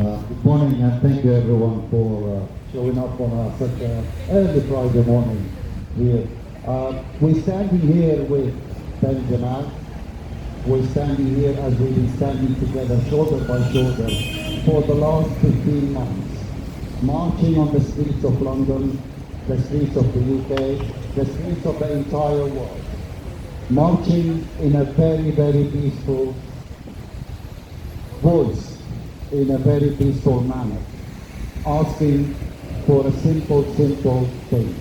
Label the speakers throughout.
Speaker 1: Good morning, and thank you everyone for showing up on such an early Friday morning here. We're standing here with Ben Jamal. We're standing here as we've been standing together shoulder by shoulder for the last 15 months, marching on the streets of London, the streets of the UK, the streets of the entire world, marching in a very, very peaceful voice, in a very peaceful manner, asking for a simple thing,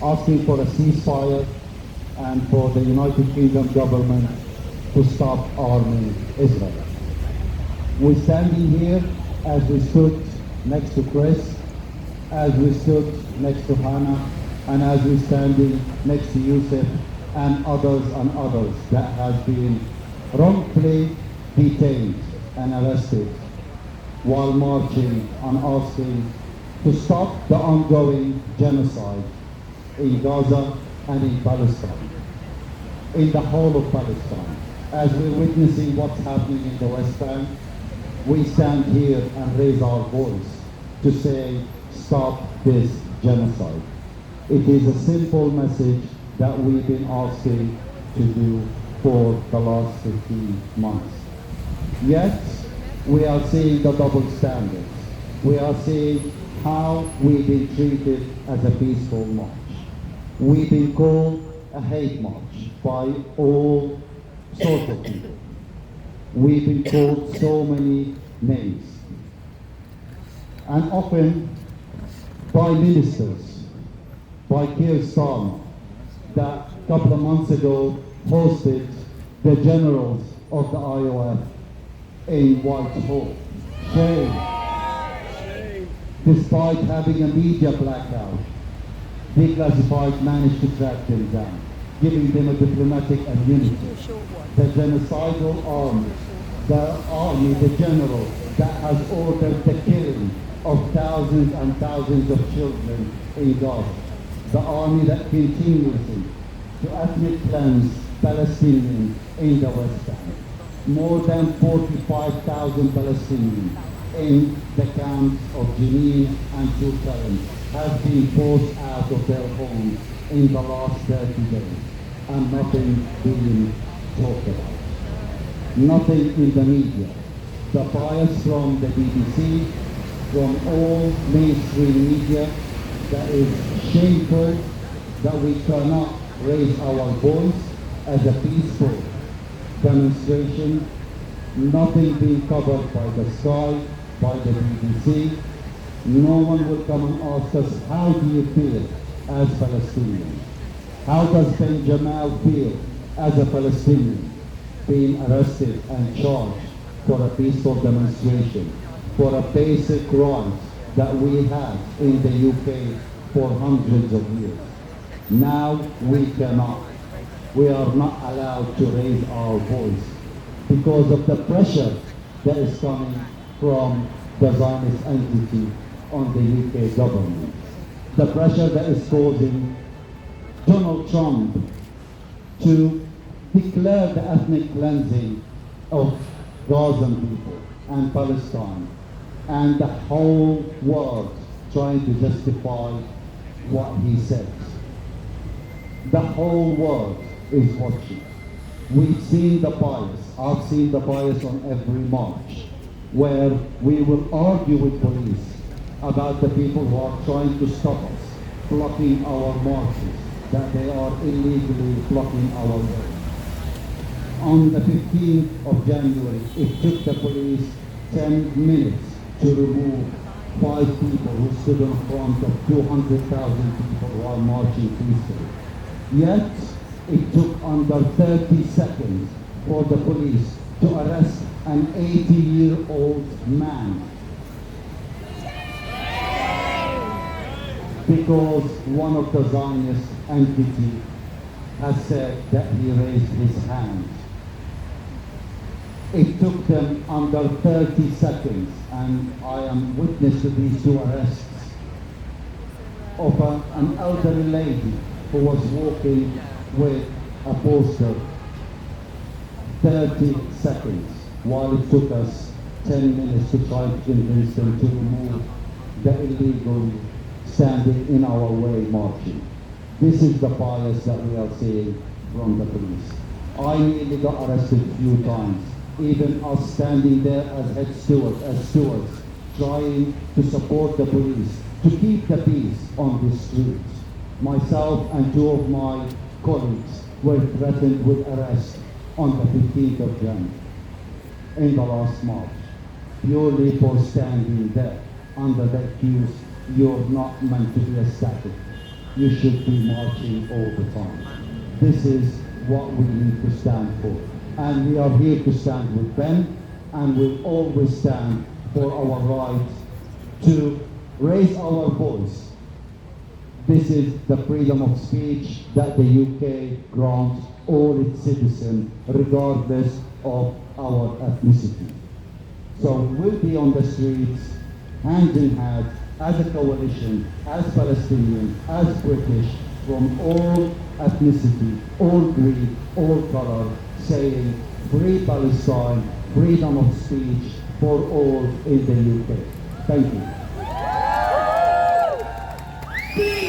Speaker 1: asking for a ceasefire and for the United Kingdom government to stop arming Israel. We're standing here as we stood next to Chris, as we stood next to Hannah, and as we're standing next to Yusuf and others that have been wrongfully detained and arrested while marching and asking to stop the ongoing genocide in Gaza and in Palestine, in the whole of Palestine. As we're witnessing what's happening in the West Bank, we stand here and raise our voice to say, stop this genocide. It is a simple message that we've been asking to do for the last 15 months. Yet, we are seeing the double standards. We are seeing how we've been treated as a peaceful march. We've been called a hate march by all sorts of people. We've been called so many names. And often by ministers, by Keir Starmer, that a couple of months ago hosted the generals of the IOF in Whitehall. Shame. Despite having a media blackout, Declassified managed to track them down, giving them a diplomatic immunity. The genocidal army, the general that has ordered the killing of thousands and thousands of children in Gaza. The army that continuously to ethnic cleanse Palestinians in the West Bank. More than 45,000 Palestinians in the camps of Jenin and Tulkarem have been forced out of their homes in the last 30 days, and nothing being talked about. Nothing in the media. The bias from the BBC, from all mainstream media, that is shameful that we cannot raise our voice as a peaceful demonstration, nothing being covered by the Sky, by the BBC. No one will come and ask us, how do you feel as Palestinians? How does Ben Jamal feel as a Palestinian being arrested and charged for a peaceful demonstration, for a basic right that we have in the UK for hundreds of years? Now we cannot. We are not allowed to raise our voice because of the pressure that is coming from the Zionist entity on the UK government. The pressure that is causing Donald Trump to declare the ethnic cleansing of Gazan people and Palestine, and the whole world trying to justify what he says. The whole world is watching. We've seen the bias. I've seen the bias on every march, where we will argue with police about the people who are trying to stop us, blocking our marches, that they are illegally blocking our way. On the 15th of January, it took the police 10 minutes to remove 5 people who stood in front of 200,000 people who are marching peacefully. Yet, it took under 30 seconds for the police to arrest an 80-year-old man because one of the Zionist entity has said that he raised his hand. It took them under 30 seconds, and I am witness to these 2 arrests, of an elderly lady who was walking with a poster. 30 seconds, while it took us 10 minutes to try to convince them to remove the illegal standing in our way marching. This is the bias that we are seeing from the police. I nearly got arrested a few times, even us standing there as head stewards, trying to support the police, to keep the peace on the streets. Myself and two of my colleagues were threatened with arrest on the 15th of January in the last March, purely for standing there under the accuse you're not meant to be a static. You should be marching all the time. This is what we need to stand for. And we are here to stand with Ben, and we'll always stand for our right to raise our voice. This is the freedom of speech that the UK grants all its citizens, regardless of our ethnicity. So we'll be on the streets, hand in hand, as a coalition, as Palestinian, as British, from all ethnicity, all creed, all color, saying free Palestine, freedom of speech for all in the UK. Thank you.